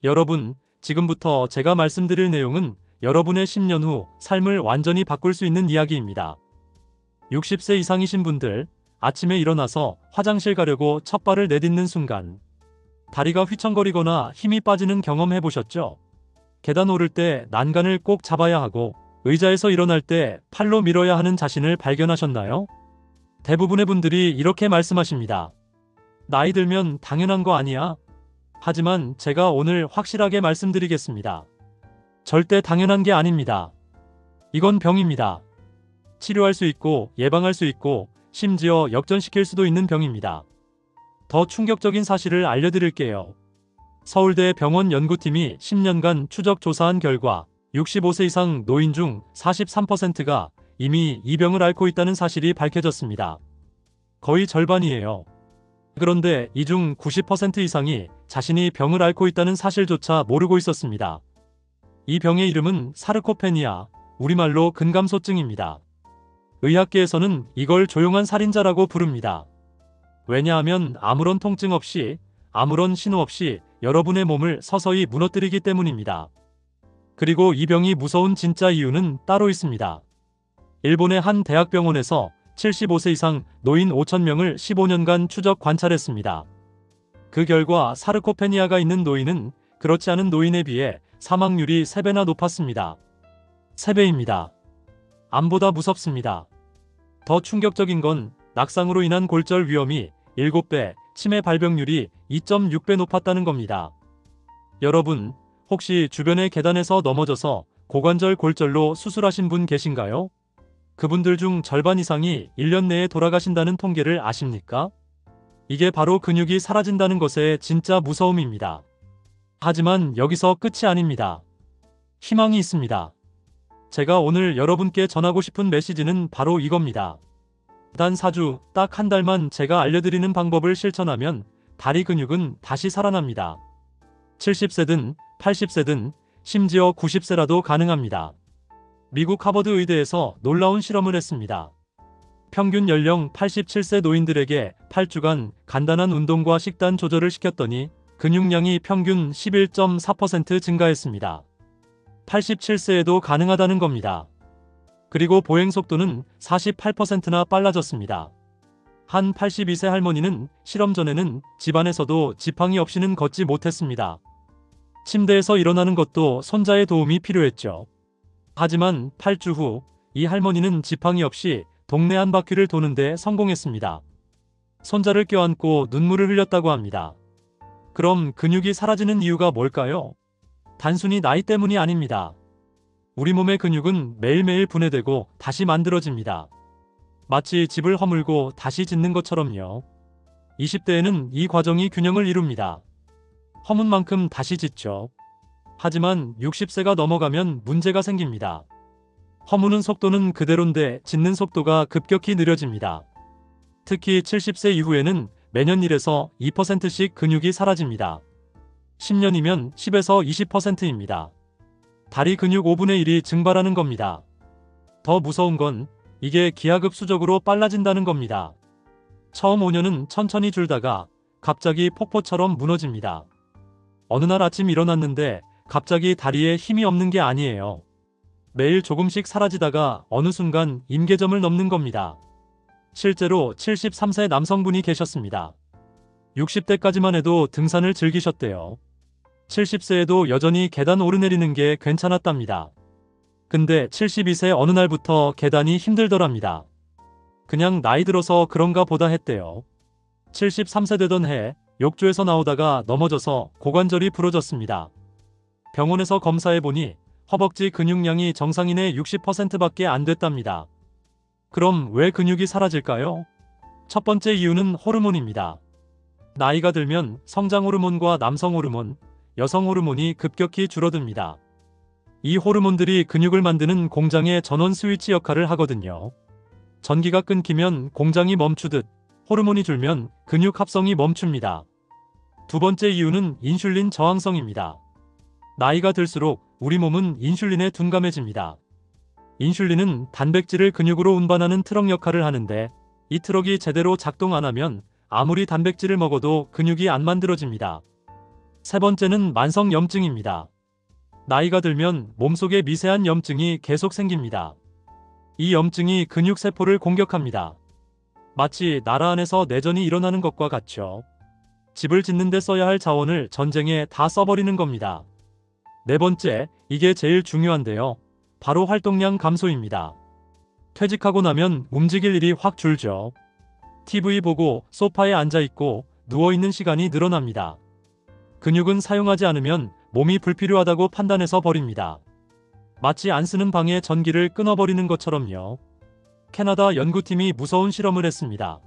여러분, 지금부터 제가 말씀드릴 내용은 여러분의 10년 후 삶을 완전히 바꿀 수 있는 이야기입니다. 60세 이상이신 분들, 아침에 일어나서 화장실 가려고 첫 발을 내딛는 순간 다리가 휘청거리거나 힘이 빠지는 경험 해보셨죠? 계단 오를 때 난간을 꼭 잡아야 하고 의자에서 일어날 때 팔로 밀어야 하는 자신을 발견하셨나요? 대부분의 분들이 이렇게 말씀하십니다. 나이 들면 당연한 거 아니야? 하지만 제가 오늘 확실하게 말씀드리겠습니다. 절대 당연한 게 아닙니다. 이건 병입니다. 치료할 수 있고 예방할 수 있고 심지어 역전시킬 수도 있는 병입니다. 더 충격적인 사실을 알려드릴게요. 서울대 병원 연구팀이 10년간 추적 조사한 결과 65세 이상 노인 중 43%가 이미 이 병을 앓고 있다는 사실이 밝혀졌습니다. 거의 절반이에요. 그런데 이 중 90% 이상이 자신이 병을 앓고 있다는 사실조차 모르고 있었습니다. 이 병의 이름은 사르코페니아, 우리말로 근감소증입니다. 의학계에서는 이걸 조용한 살인자라고 부릅니다. 왜냐하면 아무런 통증 없이, 아무런 신호 없이 여러분의 몸을 서서히 무너뜨리기 때문입니다. 그리고 이 병이 무서운 진짜 이유는 따로 있습니다. 일본의 한 대학병원에서 75세 이상 노인 5,000명을 15년간 추적 관찰했습니다. 그 결과 사르코페니아가 있는 노인은 그렇지 않은 노인에 비해 사망률이 3배나 높았습니다. 3배입니다. 암보다 무섭습니다. 더 충격적인 건 낙상으로 인한 골절 위험이 7배, 치매 발병률이 2.6배 높았다는 겁니다. 여러분, 혹시 주변의 계단에서 넘어져서 고관절 골절로 수술하신 분 계신가요? 그분들 중 절반 이상이 1년 내에 돌아가신다는 통계를 아십니까? 이게 바로 근육이 사라진다는 것의 진짜 무서움입니다. 하지만 여기서 끝이 아닙니다. 희망이 있습니다. 제가 오늘 여러분께 전하고 싶은 메시지는 바로 이겁니다. 단 4주, 딱 한 달만 제가 알려드리는 방법을 실천하면 다리 근육은 다시 살아납니다. 70세든 80세든 심지어 90세라도 가능합니다. 미국 하버드 의대에서 놀라운 실험을 했습니다. 평균 연령 87세 노인들에게 8주간 간단한 운동과 식단 조절을 시켰더니 근육량이 평균 11.4% 증가했습니다. 87세에도 가능하다는 겁니다. 그리고 보행 속도는 48%나 빨라졌습니다. 한 82세 할머니는 실험 전에는 집안에서도 지팡이 없이는 걷지 못했습니다. 침대에서 일어나는 것도 손자의 도움이 필요했죠. 하지만 8주 후 이 할머니는 지팡이 없이 동네 한 바퀴를 도는데 성공했습니다. 손자를 껴안고 눈물을 흘렸다고 합니다. 그럼 근육이 사라지는 이유가 뭘까요? 단순히 나이 때문이 아닙니다. 우리 몸의 근육은 매일매일 분해되고 다시 만들어집니다. 마치 집을 허물고 다시 짓는 것처럼요. 20대에는 이 과정이 균형을 이룹니다. 허문 만큼 다시 짓죠. 하지만 60세가 넘어가면 문제가 생깁니다. 허무는 속도는 그대로인데 짓는 속도가 급격히 느려집니다. 특히 70세 이후에는 매년 1에서 2%씩 근육이 사라집니다. 10년이면 10에서 20%입니다. 다리 근육 5분의 1이 증발하는 겁니다. 더 무서운 건 이게 기하급수적으로 빨라진다는 겁니다. 처음 5년은 천천히 줄다가 갑자기 폭포처럼 무너집니다. 어느 날 아침 일어났는데 갑자기 다리에 힘이 없는 게 아니에요. 매일 조금씩 사라지다가 어느 순간 임계점을 넘는 겁니다. 실제로 73세 남성분이 계셨습니다. 60대까지만 해도 등산을 즐기셨대요. 70세에도 여전히 계단 오르내리는 게 괜찮았답니다. 근데 72세 어느 날부터 계단이 힘들더랍니다. 그냥 나이 들어서 그런가 보다 했대요. 73세 되던 해 욕조에서 나오다가 넘어져서 고관절이 부러졌습니다. 병원에서 검사해보니 허벅지 근육량이 정상인의 60%밖에 안 됐답니다. 그럼 왜 근육이 사라질까요? 첫 번째 이유는 호르몬입니다. 나이가 들면 성장 호르몬과 남성 호르몬, 여성 호르몬이 급격히 줄어듭니다. 이 호르몬들이 근육을 만드는 공장의 전원 스위치 역할을 하거든요. 전기가 끊기면 공장이 멈추듯 호르몬이 줄면 근육 합성이 멈춥니다. 두 번째 이유는 인슐린 저항성입니다. 나이가 들수록 우리 몸은 인슐린에 둔감해집니다. 인슐린은 단백질을 근육으로 운반하는 트럭 역할을 하는데 이 트럭이 제대로 작동 안 하면 아무리 단백질을 먹어도 근육이 안 만들어집니다. 세 번째는 만성염증입니다. 나이가 들면 몸속에 미세한 염증이 계속 생깁니다. 이 염증이 근육세포를 공격합니다. 마치 나라 안에서 내전이 일어나는 것과 같죠. 집을 짓는 데 써야 할 자원을 전쟁에 다 써버리는 겁니다. 네 번째, 이게 제일 중요한데요. 바로 활동량 감소입니다. 퇴직하고 나면 움직일 일이 확 줄죠. TV 보고 소파에 앉아있고 누워있는 시간이 늘어납니다. 근육은 사용하지 않으면 몸이 불필요하다고 판단해서 버립니다. 마치 안 쓰는 방에 전기를 끊어버리는 것처럼요. 캐나다 연구팀이 무서운 실험을 했습니다.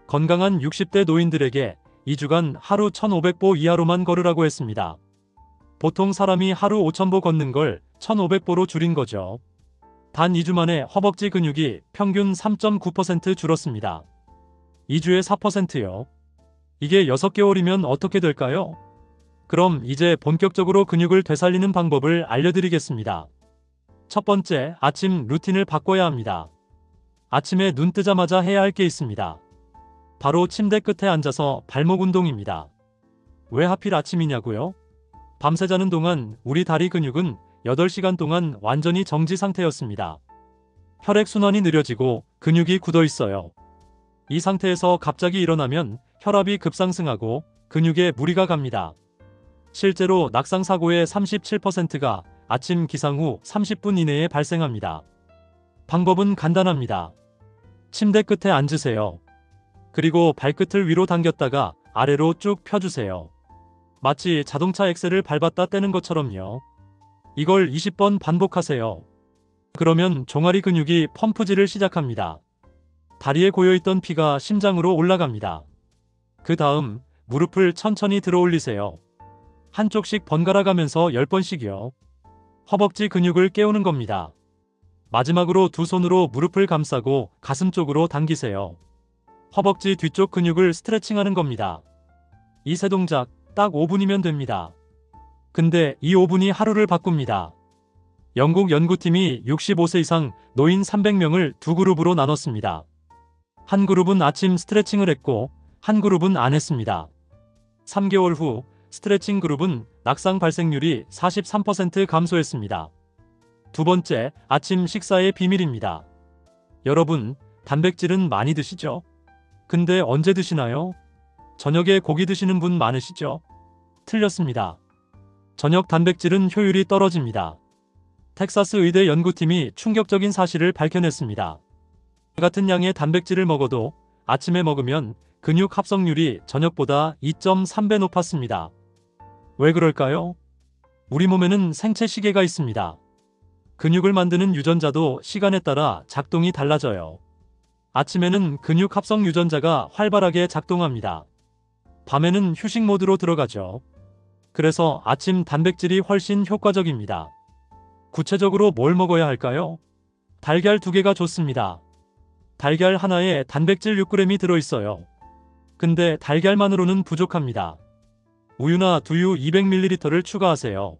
건강한 60대 노인들에게 2주간 하루 1,500보 이하로만 걸으라고 했습니다. 보통 사람이 하루 5,000보 걷는 걸 1,500보로 줄인 거죠. 단 2주 만에 허벅지 근육이 평균 3.9% 줄었습니다. 2주에 4%요. 이게 6개월이면 어떻게 될까요? 그럼 이제 본격적으로 근육을 되살리는 방법을 알려드리겠습니다. 첫 번째, 아침 루틴을 바꿔야 합니다. 아침에 눈 뜨자마자 해야 할 게 있습니다. 바로 침대 끝에 앉아서 발목 운동입니다. 왜 하필 아침이냐고요? 밤새 자는 동안 우리 다리 근육은 8시간 동안 완전히 정지 상태였습니다. 혈액순환이 느려지고 근육이 굳어 있어요. 이 상태에서 갑자기 일어나면 혈압이 급상승하고 근육에 무리가 갑니다. 실제로 낙상사고의 37%가 아침 기상 후 30분 이내에 발생합니다. 방법은 간단합니다. 침대 끝에 앉으세요. 그리고 발끝을 위로 당겼다가 아래로 쭉 펴주세요. 마치 자동차 엑셀을 밟았다 떼는 것처럼요. 이걸 20번 반복하세요. 그러면 종아리 근육이 펌프질을 시작합니다. 다리에 고여있던 피가 심장으로 올라갑니다. 그 다음 무릎을 천천히 들어 올리세요. 한쪽씩 번갈아 가면서 10번씩이요. 허벅지 근육을 깨우는 겁니다. 마지막으로 두 손으로 무릎을 감싸고 가슴 쪽으로 당기세요. 허벅지 뒤쪽 근육을 스트레칭하는 겁니다. 이 세 동작 딱 5분이면 됩니다. 근데 이 5분이 하루를 바꿉니다. 영국 연구팀이 65세 이상 노인 300명을 두 그룹으로 나눴습니다. 한 그룹은 아침 스트레칭을 했고 한 그룹은 안 했습니다. 3개월 후 스트레칭 그룹은 낙상 발생률이 43% 감소했습니다. 두 번째, 아침 식사의 비밀입니다. 여러분, 단백질은 많이 드시죠? 근데 언제 드시나요? 저녁에 고기 드시는 분 많으시죠? 틀렸습니다. 저녁 단백질은 효율이 떨어집니다. 텍사스 의대 연구팀이 충격적인 사실을 밝혀냈습니다. 같은 양의 단백질을 먹어도 아침에 먹으면 근육 합성률이 저녁보다 2.3배 높았습니다. 왜 그럴까요? 우리 몸에는 생체 시계가 있습니다. 근육을 만드는 유전자도 시간에 따라 작동이 달라져요. 아침에는 근육 합성 유전자가 활발하게 작동합니다. 밤에는 휴식 모드로 들어가죠. 그래서 아침 단백질이 훨씬 효과적입니다. 구체적으로 뭘 먹어야 할까요? 달걀 2개가 좋습니다. 달걀 하나에 단백질 6g이 들어있어요. 근데 달걀만으로는 부족합니다. 우유나 두유 200ml를 추가하세요.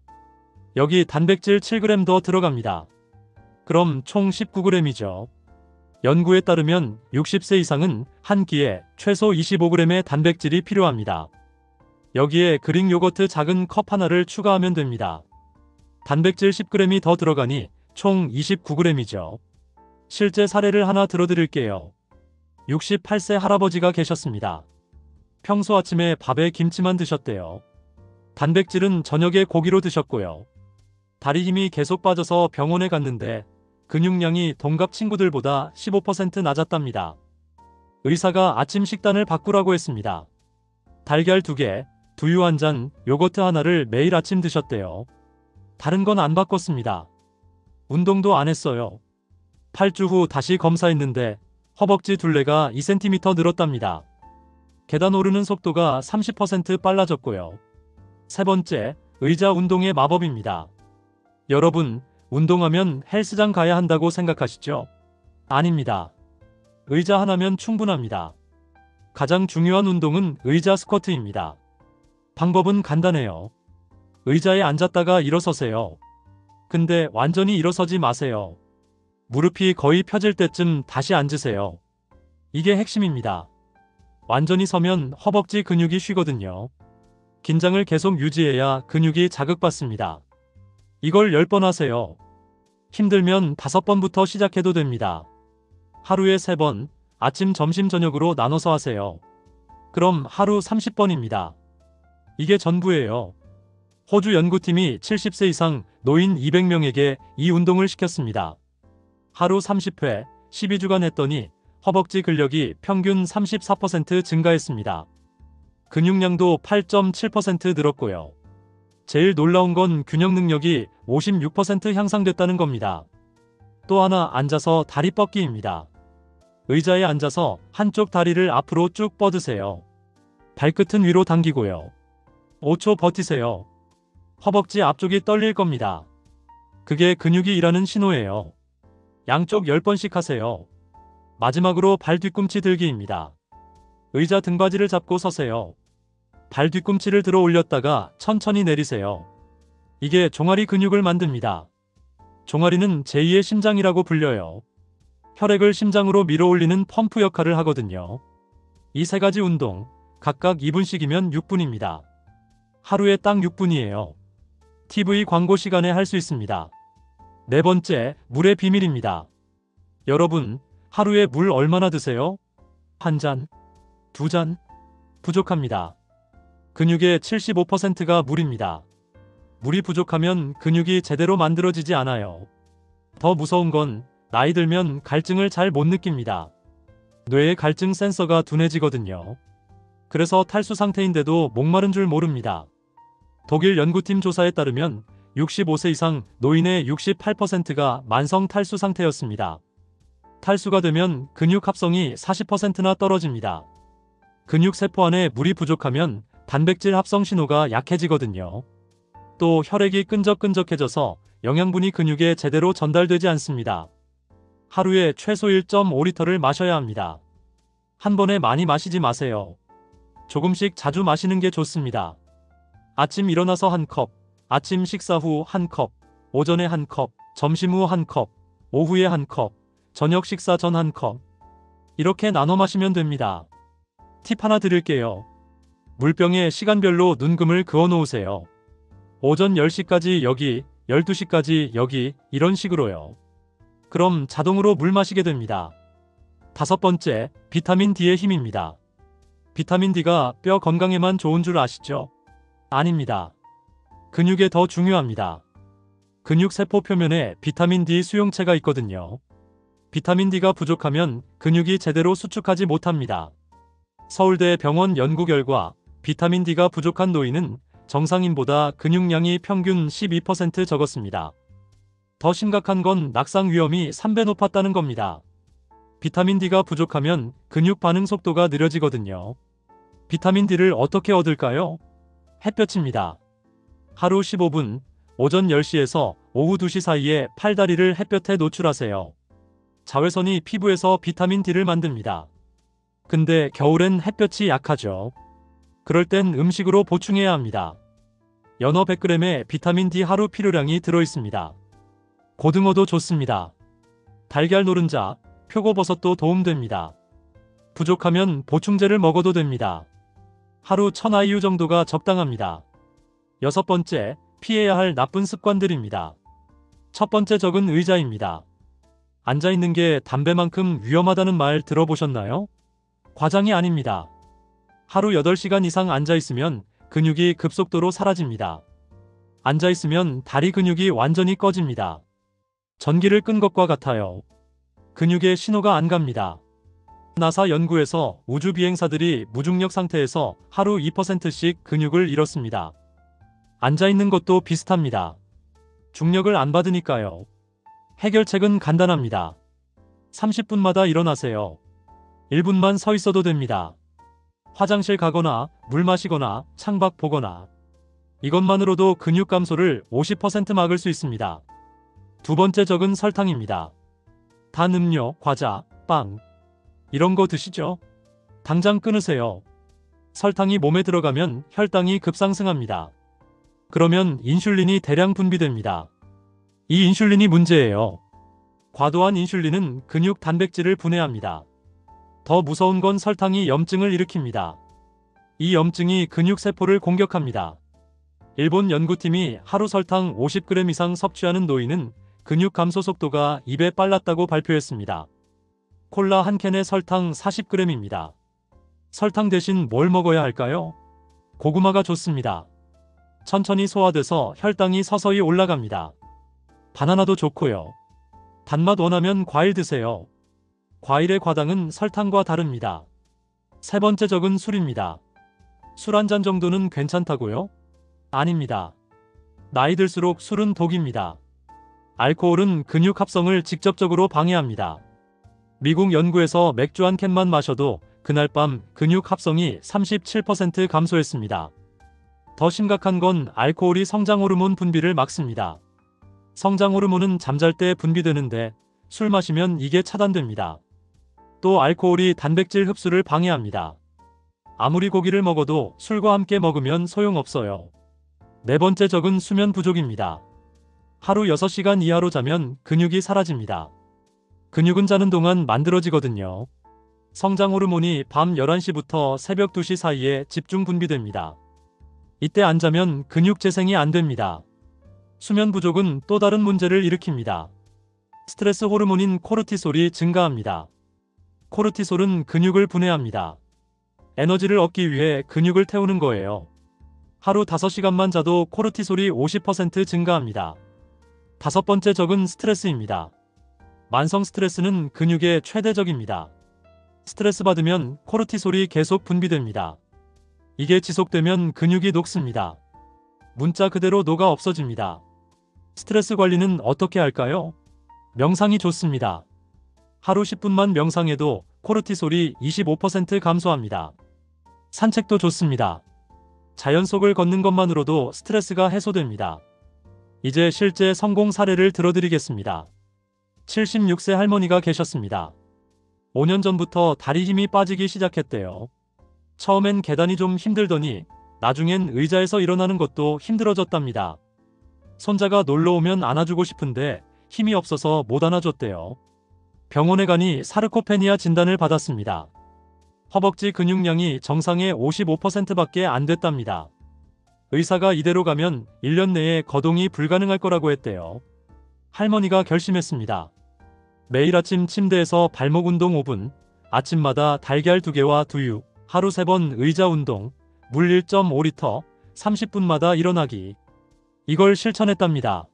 여기 단백질 7g 더 들어갑니다. 그럼 총 19g이죠. 연구에 따르면 60세 이상은 한 끼에 최소 25g의 단백질이 필요합니다. 여기에 그릭 요거트 작은 컵 하나를 추가하면 됩니다. 단백질 10g이 더 들어가니 총 29g이죠. 실제 사례를 하나 들어드릴게요. 68세 할아버지가 계셨습니다. 평소 아침에 밥에 김치만 드셨대요. 단백질은 저녁에 고기로 드셨고요. 다리 힘이 계속 빠져서 병원에 갔는데 근육량이 동갑 친구들보다 15% 낮았답니다. 의사가 아침 식단을 바꾸라고 했습니다. 달걀 2개, 두유 1잔, 요거트 하나를 매일 아침 드셨대요. 다른 건 안 바꿨습니다. 운동도 안 했어요. 8주 후 다시 검사했는데 허벅지 둘레가 2cm 늘었답니다. 계단 오르는 속도가 30% 빨라졌고요. 세 번째, 의자 운동의 마법입니다. 여러분, 운동하면 헬스장 가야 한다고 생각하시죠? 아닙니다. 의자 하나면 충분합니다. 가장 중요한 운동은 의자 스쿼트입니다. 방법은 간단해요. 의자에 앉았다가 일어서세요. 근데 완전히 일어서지 마세요. 무릎이 거의 펴질 때쯤 다시 앉으세요. 이게 핵심입니다. 완전히 서면 허벅지 근육이 쉬거든요. 긴장을 계속 유지해야 근육이 자극받습니다. 이걸 10번 하세요. 힘들면 5번부터 시작해도 됩니다. 하루에 3번, 아침, 점심, 저녁으로 나눠서 하세요. 그럼 하루 30번입니다. 이게 전부예요. 호주 연구팀이 70세 이상 노인 200명에게 이 운동을 시켰습니다. 하루 30회, 12주간 했더니 허벅지 근력이 평균 34% 증가했습니다. 근육량도 8.7% 늘었고요. 제일 놀라운 건 균형 능력이 56% 향상됐다는 겁니다. 또 하나, 앉아서 다리 뻗기입니다. 의자에 앉아서 한쪽 다리를 앞으로 쭉 뻗으세요. 발끝은 위로 당기고요. 5초 버티세요. 허벅지 앞쪽이 떨릴 겁니다. 그게 근육이 일하는 신호예요. 양쪽 10번씩 하세요. 마지막으로 발 뒤꿈치 들기입니다. 의자 등받이를 잡고 서세요. 발 뒤꿈치를 들어 올렸다가 천천히 내리세요. 이게 종아리 근육을 만듭니다. 종아리는 제2의 심장이라고 불려요. 혈액을 심장으로 밀어 올리는 펌프 역할을 하거든요. 이 3가지 운동, 각각 2분씩이면 6분입니다. 하루에 딱 6분이에요. TV 광고 시간에 할 수 있습니다. 4번째, 물의 비밀입니다. 여러분, 하루에 물 얼마나 드세요? 1잔? 2잔? 부족합니다. 근육의 75%가 물입니다. 물이 부족하면 근육이 제대로 만들어지지 않아요. 더 무서운 건 나이 들면 갈증을 잘 못 느낍니다. 뇌의 갈증 센서가 둔해지거든요. 그래서 탈수 상태인데도 목마른 줄 모릅니다. 독일 연구팀 조사에 따르면 65세 이상 노인의 68%가 만성 탈수 상태였습니다. 탈수가 되면 근육 합성이 40%나 떨어집니다. 근육 세포 안에 물이 부족하면 단백질 합성 신호가 약해지거든요. 또 혈액이 끈적끈적해져서 영양분이 근육에 제대로 전달되지 않습니다. 하루에 최소 1.5리터를 마셔야 합니다. 한 번에 많이 마시지 마세요. 조금씩 자주 마시는 게 좋습니다. 아침 일어나서 1컵, 아침 식사 후 1컵, 오전에 1컵, 점심 후 1컵, 오후에 1컵, 저녁 식사 전 1컵. 이렇게 나눠 마시면 됩니다. 팁 하나 드릴게요. 물병에 시간별로 눈금을 그어 놓으세요. 오전 10시까지 여기, 12시까지 여기, 이런 식으로요. 그럼 자동으로 물 마시게 됩니다. 5번째, 비타민 D의 힘입니다. 비타민 D가 뼈 건강에만 좋은 줄 아시죠? 아닙니다. 근육에 더 중요합니다. 근육 세포 표면에 비타민 D 수용체가 있거든요. 비타민 D가 부족하면 근육이 제대로 수축하지 못합니다. 서울대 병원 연구 결과 비타민 D가 부족한 노인은 정상인보다 근육량이 평균 12% 적었습니다. 더 심각한 건 낙상 위험이 3배 높았다는 겁니다. 비타민 D가 부족하면 근육 반응 속도가 느려지거든요. 비타민 D를 어떻게 얻을까요? 햇볕입니다. 하루 15분, 오전 10시에서 오후 2시 사이에 팔다리를 햇볕에 노출하세요. 자외선이 피부에서 비타민 D를 만듭니다. 근데 겨울엔 햇볕이 약하죠. 그럴 땐 음식으로 보충해야 합니다. 연어 100g에 비타민 D 하루 필요량이 들어있습니다. 고등어도 좋습니다. 달걀 노른자, 표고버섯도 도움됩니다. 부족하면 보충제를 먹어도 됩니다. 하루 1000IU 정도가 적당합니다. 6번째, 피해야 할 나쁜 습관들입니다. 첫 번째 적은 의자입니다. 앉아있는 게 담배만큼 위험하다는 말 들어보셨나요? 과장이 아닙니다. 하루 8시간 이상 앉아있으면 근육이 급속도로 사라집니다. 앉아있으면 다리 근육이 완전히 꺼집니다. 전기를 끈 것과 같아요. 근육에 신호가 안 갑니다. 나사 연구에서 우주 비행사들이 무중력 상태에서 하루 2%씩 근육을 잃었습니다. 앉아있는 것도 비슷합니다. 중력을 안 받으니까요. 해결책은 간단합니다. 30분마다 일어나세요. 1분만 서 있어도 됩니다. 화장실 가거나 물 마시거나 창밖 보거나. 이것만으로도 근육 감소를 50% 막을 수 있습니다. 두 번째 적은 설탕입니다. 단 음료, 과자, 빵 이런 거 드시죠? 당장 끊으세요. 설탕이 몸에 들어가면 혈당이 급상승합니다. 그러면 인슐린이 대량 분비됩니다. 이 인슐린이 문제예요. 과도한 인슐린은 근육 단백질을 분해합니다. 더 무서운 건 설탕이 염증을 일으킵니다. 이 염증이 근육세포를 공격합니다. 일본 연구팀이 하루 설탕 50g 이상 섭취하는 노인은 근육 감소 속도가 2배 빨랐다고 발표했습니다. 콜라 한 캔에 설탕 40g입니다. 설탕 대신 뭘 먹어야 할까요? 고구마가 좋습니다. 천천히 소화돼서 혈당이 서서히 올라갑니다. 바나나도 좋고요. 단맛 원하면 과일 드세요. 과일의 과당은 설탕과 다릅니다. 세 번째 적은 술입니다. 술 한 잔 정도는 괜찮다고요? 아닙니다. 나이 들수록 술은 독입니다. 알코올은 근육 합성을 직접적으로 방해합니다. 미국 연구에서 맥주 한 캔만 마셔도 그날 밤 근육 합성이 37% 감소했습니다. 더 심각한 건 알코올이 성장 호르몬 분비를 막습니다. 성장 호르몬은 잠잘 때 분비되는데 술 마시면 이게 차단됩니다. 또 알코올이 단백질 흡수를 방해합니다. 아무리 고기를 먹어도 술과 함께 먹으면 소용없어요. 네 번째 적은 수면 부족입니다. 하루 6시간 이하로 자면 근육이 사라집니다. 근육은 자는 동안 만들어지거든요. 성장 호르몬이 밤 11시부터 새벽 2시 사이에 집중 분비됩니다. 이때 안 자면 근육 재생이 안 됩니다. 수면 부족은 또 다른 문제를 일으킵니다. 스트레스 호르몬인 코르티솔이 증가합니다. 코르티솔은 근육을 분해합니다. 에너지를 얻기 위해 근육을 태우는 거예요. 하루 5시간만 자도 코르티솔이 50% 증가합니다. 다섯 번째 적은 스트레스입니다. 만성 스트레스는 근육의 최대적입니다. 스트레스 받으면 코르티솔이 계속 분비됩니다. 이게 지속되면 근육이 녹습니다. 문자 그대로 녹아 없어집니다. 스트레스 관리는 어떻게 할까요? 명상이 좋습니다. 하루 10분만 명상해도 코르티솔이 25% 감소합니다. 산책도 좋습니다. 자연 속을 걷는 것만으로도 스트레스가 해소됩니다. 이제 실제 성공 사례를 들어드리겠습니다. 76세 할머니가 계셨습니다. 5년 전부터 다리 힘이 빠지기 시작했대요. 처음엔 계단이 좀 힘들더니 나중엔 의자에서 일어나는 것도 힘들어졌답니다. 손자가 놀러 오면 안아주고 싶은데 힘이 없어서 못 안아줬대요. 병원에 가니 사르코페니아 진단을 받았습니다. 허벅지 근육량이 정상의 55%밖에 안 됐답니다. 의사가 이대로 가면 1년 내에 거동이 불가능할 거라고 했대요. 할머니가 결심했습니다. 매일 아침 침대에서 발목 운동 5분, 아침마다 달걀 2개와 두유, 하루 3번 의자 운동, 물 1.5리터, 30분마다 일어나기. 이걸 실천했답니다.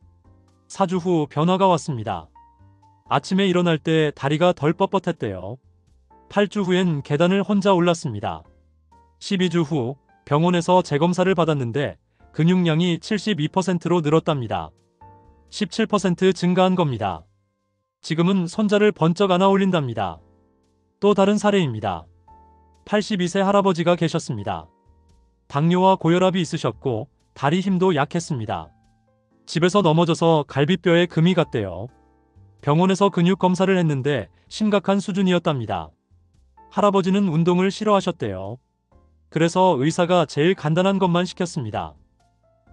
4주 후 변화가 왔습니다. 아침에 일어날 때 다리가 덜 뻣뻣했대요. 8주 후엔 계단을 혼자 올랐습니다. 12주 후 병원에서 재검사를 받았는데 근육량이 72%로 늘었답니다. 17% 증가한 겁니다. 지금은 손자를 번쩍 안아 올린답니다. 또 다른 사례입니다. 82세 할아버지가 계셨습니다. 당뇨와 고혈압이 있으셨고 다리 힘도 약했습니다. 집에서 넘어져서 갈비뼈에 금이 갔대요. 병원에서 근육 검사를 했는데 심각한 수준이었답니다. 할아버지는 운동을 싫어하셨대요. 그래서 의사가 제일 간단한 것만 시켰습니다.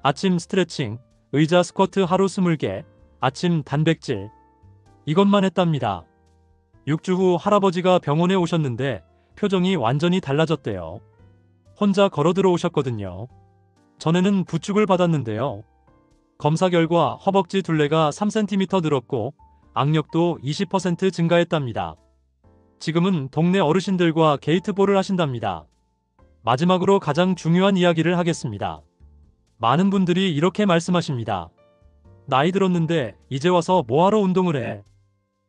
아침 스트레칭, 의자 스쿼트 하루 20개, 아침 단백질. 이것만 했답니다. 6주 후 할아버지가 병원에 오셨는데 표정이 완전히 달라졌대요. 혼자 걸어 들어오셨거든요. 전에는 부축을 받았는데요. 검사 결과 허벅지 둘레가 3cm 늘었고 악력도 20% 증가했답니다. 지금은 동네 어르신들과 게이트볼을 하신답니다. 마지막으로 가장 중요한 이야기를 하겠습니다. 많은 분들이 이렇게 말씀하십니다. 나이 들었는데 이제 와서 뭐하러 운동을 해?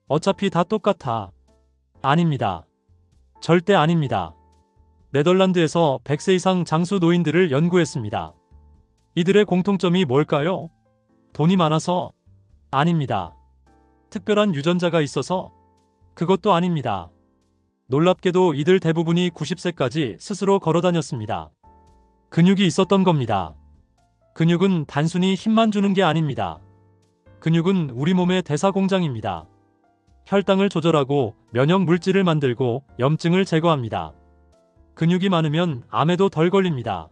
어차피 다 똑같아. 아닙니다. 절대 아닙니다. 네덜란드에서 100세 이상 장수 노인들을 연구했습니다. 이들의 공통점이 뭘까요? 돈이 많아서? 아닙니다. 특별한 유전자가 있어서? 그것도 아닙니다. 놀랍게도 이들 대부분이 90세까지 스스로 걸어 다녔습니다. 근육이 있었던 겁니다. 근육은 단순히 힘만 주는 게 아닙니다. 근육은 우리 몸의 대사 공장입니다. 혈당을 조절하고 면역 물질을 만들고 염증을 제거합니다. 근육이 많으면 암에도 덜 걸립니다.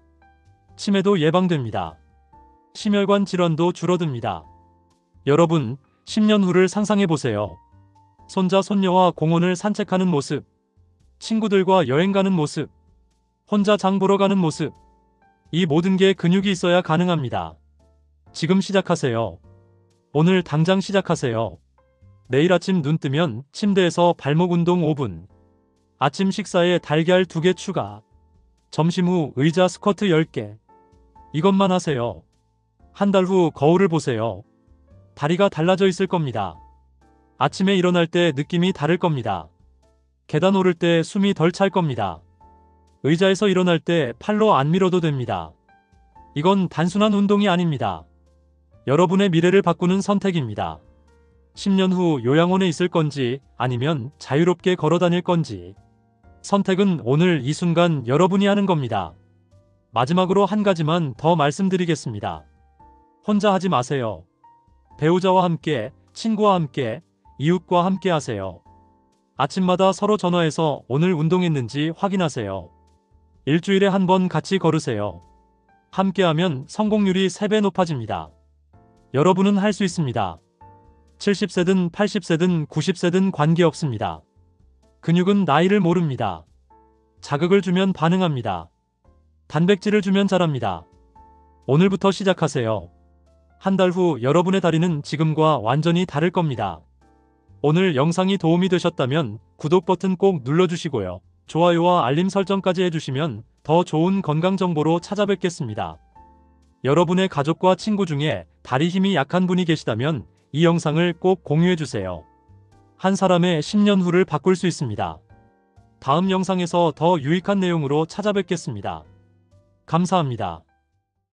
치매도 예방됩니다. 심혈관 질환도 줄어듭니다. 여러분, 10년 후를 상상해 보세요. 손자 손녀와 공원을 산책하는 모습, 친구들과 여행 가는 모습, 혼자 장 보러 가는 모습. 이 모든 게 근육이 있어야 가능합니다. 지금 시작하세요. 오늘 당장 시작하세요. 내일 아침 눈 뜨면 침대에서 발목 운동 5분. 아침 식사에 달걀 2개 추가. 점심 후 의자 스쿼트 10개. 이것만 하세요. 한 달 후 거울을 보세요. 다리가 달라져 있을 겁니다. 아침에 일어날 때 느낌이 다를 겁니다. 계단 오를 때 숨이 덜 찰 겁니다. 의자에서 일어날 때 팔로 안 밀어도 됩니다. 이건 단순한 운동이 아닙니다. 여러분의 미래를 바꾸는 선택입니다. 10년 후 요양원에 있을 건지 아니면 자유롭게 걸어 다닐 건지. 선택은 오늘 이 순간 여러분이 하는 겁니다. 마지막으로 한 가지만 더 말씀드리겠습니다. 혼자 하지 마세요. 배우자와 함께, 친구와 함께, 이웃과 함께 하세요. 아침마다 서로 전화해서 오늘 운동했는지 확인하세요. 일주일에 한 번 같이 걸으세요. 함께하면 성공률이 3배 높아집니다. 여러분은 할 수 있습니다. 70세든 80세든 90세든 관계없습니다. 근육은 나이를 모릅니다. 자극을 주면 반응합니다. 단백질을 주면 자랍니다. 오늘부터 시작하세요. 한 달 후 여러분의 다리는 지금과 완전히 다를 겁니다. 오늘 영상이 도움이 되셨다면 구독 버튼 꼭 눌러주시고요. 좋아요와 알림 설정까지 해주시면 더 좋은 건강 정보로 찾아뵙겠습니다. 여러분의 가족과 친구 중에 다리 힘이 약한 분이 계시다면 이 영상을 꼭 공유해주세요. 한 사람의 10년 후를 바꿀 수 있습니다. 다음 영상에서 더 유익한 내용으로 찾아뵙겠습니다. 감사합니다.